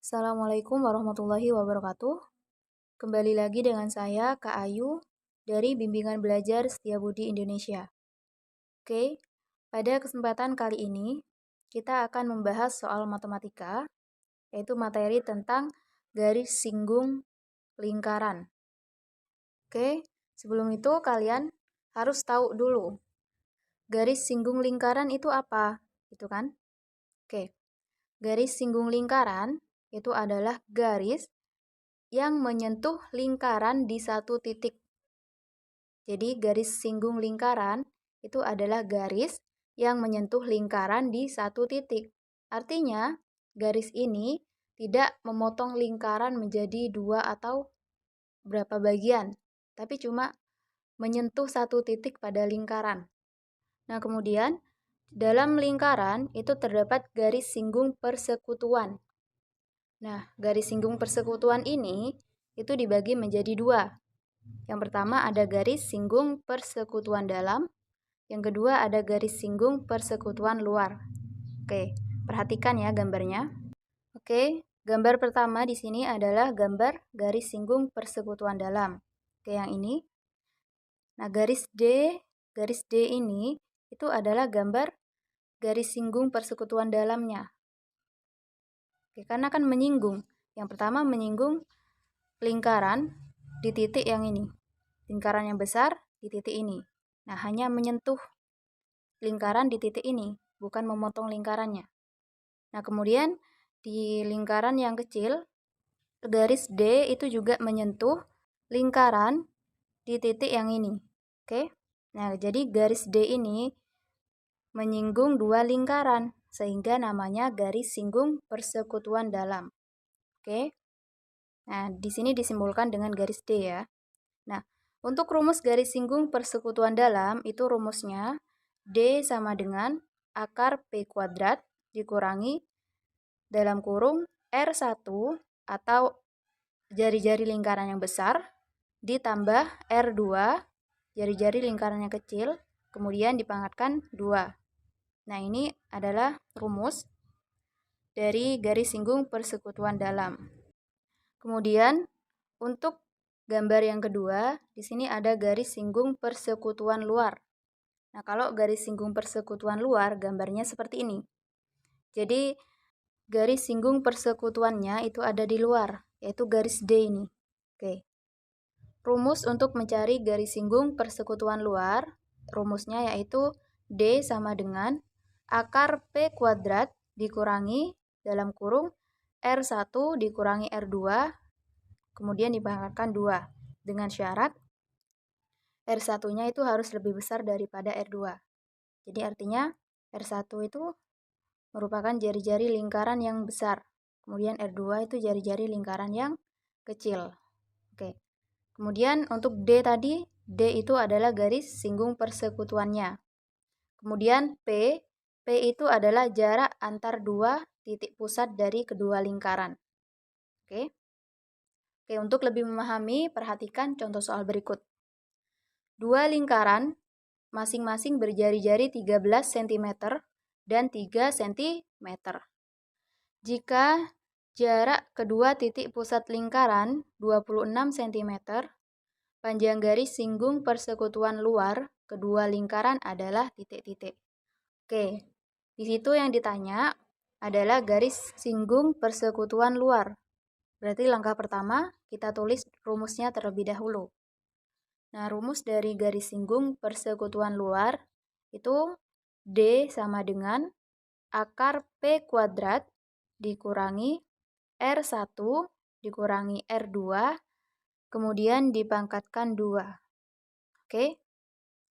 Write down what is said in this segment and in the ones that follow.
Assalamualaikum warahmatullahi wabarakatuh. Kembali lagi dengan saya, Kak Ayu, dari Bimbingan Belajar Setiabudi Indonesia. Oke, pada kesempatan kali ini, kita akan membahas soal matematika, yaitu materi tentang garis singgung lingkaran. Oke, sebelum itu kalian harus tahu dulu, garis singgung lingkaran itu apa, gitu kan? Oke, garis singgung lingkaran itu adalah garis yang menyentuh lingkaran di satu titik. Jadi garis singgung lingkaran itu adalah garis yang menyentuh lingkaran di satu titik. Artinya, garis ini tidak memotong lingkaran menjadi dua atau berapa bagian, tapi cuma menyentuh satu titik pada lingkaran. Nah, kemudian dalam lingkaran itu terdapat garis singgung persekutuan. Nah, garis singgung persekutuan ini itu dibagi menjadi dua. Yang pertama ada garis singgung persekutuan dalam, yang kedua ada garis singgung persekutuan luar. Oke, perhatikan ya gambarnya. Oke, gambar pertama di sini adalah gambar garis singgung persekutuan dalam. Oke, yang ini. Nah, garis D ini itu adalah gambar garis singgung persekutuan dalamnya. Oke, karena kan menyinggung. Yang pertama menyinggung lingkaran di titik yang ini. Lingkaran yang besar di titik ini. Nah, hanya menyentuh lingkaran di titik ini, bukan memotong lingkarannya. Nah, kemudian di lingkaran yang kecil, garis D itu juga menyentuh lingkaran di titik yang ini. Oke? Nah, jadi garis D ini menyinggung dua lingkaran, sehingga namanya garis singgung persekutuan dalam. Oke? Nah, di sini disimbolkan dengan garis D ya. Nah, untuk rumus garis singgung persekutuan dalam, itu rumusnya D sama dengan akar P kuadrat dikurangi dalam kurung R1 atau jari-jari lingkaran yang besar ditambah R2 jari-jari lingkaran yang kecil, kemudian dipangkatkan 2. Nah, ini adalah rumus dari garis singgung persekutuan dalam. Kemudian untuk gambar yang kedua, di sini ada garis singgung persekutuan luar. Nah, kalau garis singgung persekutuan luar, gambarnya seperti ini. Jadi, garis singgung persekutuannya itu ada di luar, yaitu garis D ini. Oke. Rumus untuk mencari garis singgung persekutuan luar, rumusnya yaitu D sama dengan akar P kuadrat dikurangi dalam kurung R1 dikurangi R2, kemudian dipangkatkan 2. Dengan syarat R1-nya itu harus lebih besar daripada R2. Jadi artinya R1 itu merupakan jari-jari lingkaran yang besar. Kemudian R2 itu jari-jari lingkaran yang kecil. Oke. Kemudian untuk D tadi, D itu adalah garis singgung persekutuannya. Kemudian P itu adalah jarak antar dua titik pusat dari kedua lingkaran. Oke. Oke, untuk lebih memahami, perhatikan contoh soal berikut. Dua lingkaran masing-masing berjari-jari 13 cm dan 3 cm. Jika jarak kedua titik pusat lingkaran 26 cm, panjang garis singgung persekutuan luar kedua lingkaran adalah titik-titik. Oke, di situ yang ditanya adalah garis singgung persekutuan luar. Berarti langkah pertama kita tulis rumusnya terlebih dahulu. Nah, rumus dari garis singgung persekutuan luar itu D sama dengan akar P kuadrat dikurangi R1 dikurangi R2, kemudian dipangkatkan 2. Oke?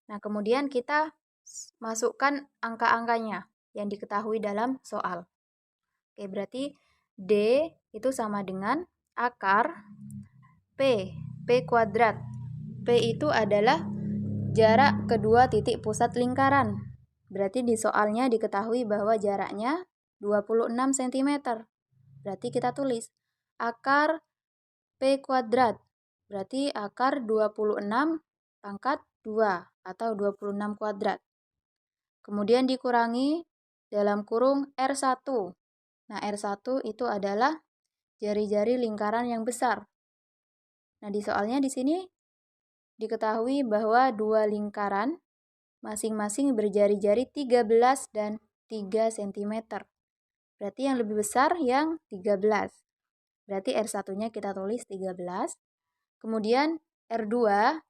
Nah, kemudian kita masukkan angka-angkanya yang diketahui dalam soal. Oke, berarti D itu sama dengan akar P kuadrat. P itu adalah jarak kedua titik pusat lingkaran. Berarti di soalnya diketahui bahwa jaraknya 26 cm. Berarti kita tulis akar P kuadrat. Berarti akar 26 pangkat 2 atau 26 kuadrat. Kemudian dikurangi dalam kurung R1. Nah, R1 itu adalah jari-jari lingkaran yang besar. Nah, di soalnya di sini diketahui bahwa dua lingkaran masing-masing berjari-jari 13 dan 3 cm. Berarti yang lebih besar yang 13. Berarti R1-nya kita tulis 13. Kemudian R2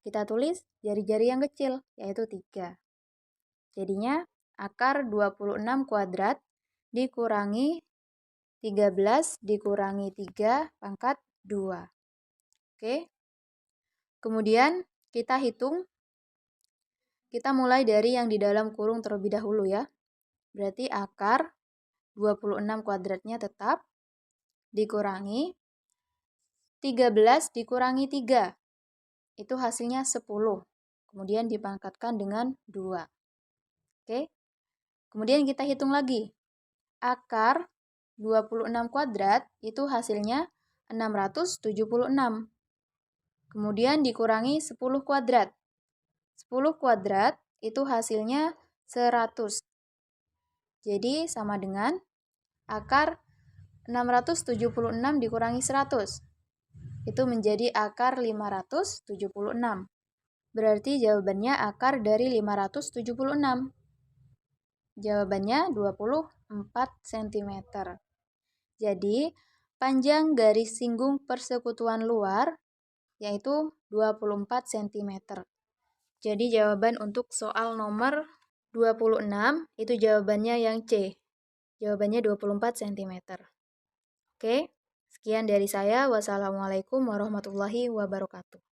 kita tulis jari-jari yang kecil, yaitu 3. Jadinya akar 26 kuadrat dikurangi 13 dikurangi 3 pangkat 2. Oke. Kemudian kita hitung. Kita mulai dari yang di dalam kurung terlebih dahulu ya. Berarti akar 26 kuadratnya tetap dikurangi 13 dikurangi 3. Itu hasilnya 10. Kemudian dipangkatkan dengan 2. Oke. Kemudian kita hitung lagi. Akar 26 kuadrat itu hasilnya 676. Kemudian dikurangi 10 kuadrat. 10 kuadrat itu hasilnya 100. Jadi sama dengan akar 676 dikurangi 100. Itu menjadi akar 576. Berarti jawabannya akar dari 576. Jawabannya 24 cm. Jadi, panjang garis singgung persekutuan luar yaitu 24 cm. Jadi jawaban untuk soal nomor 26 itu jawabannya yang C. Jawabannya 24 cm. Oke, sekian dari saya. Wassalamualaikum warahmatullahi wabarakatuh.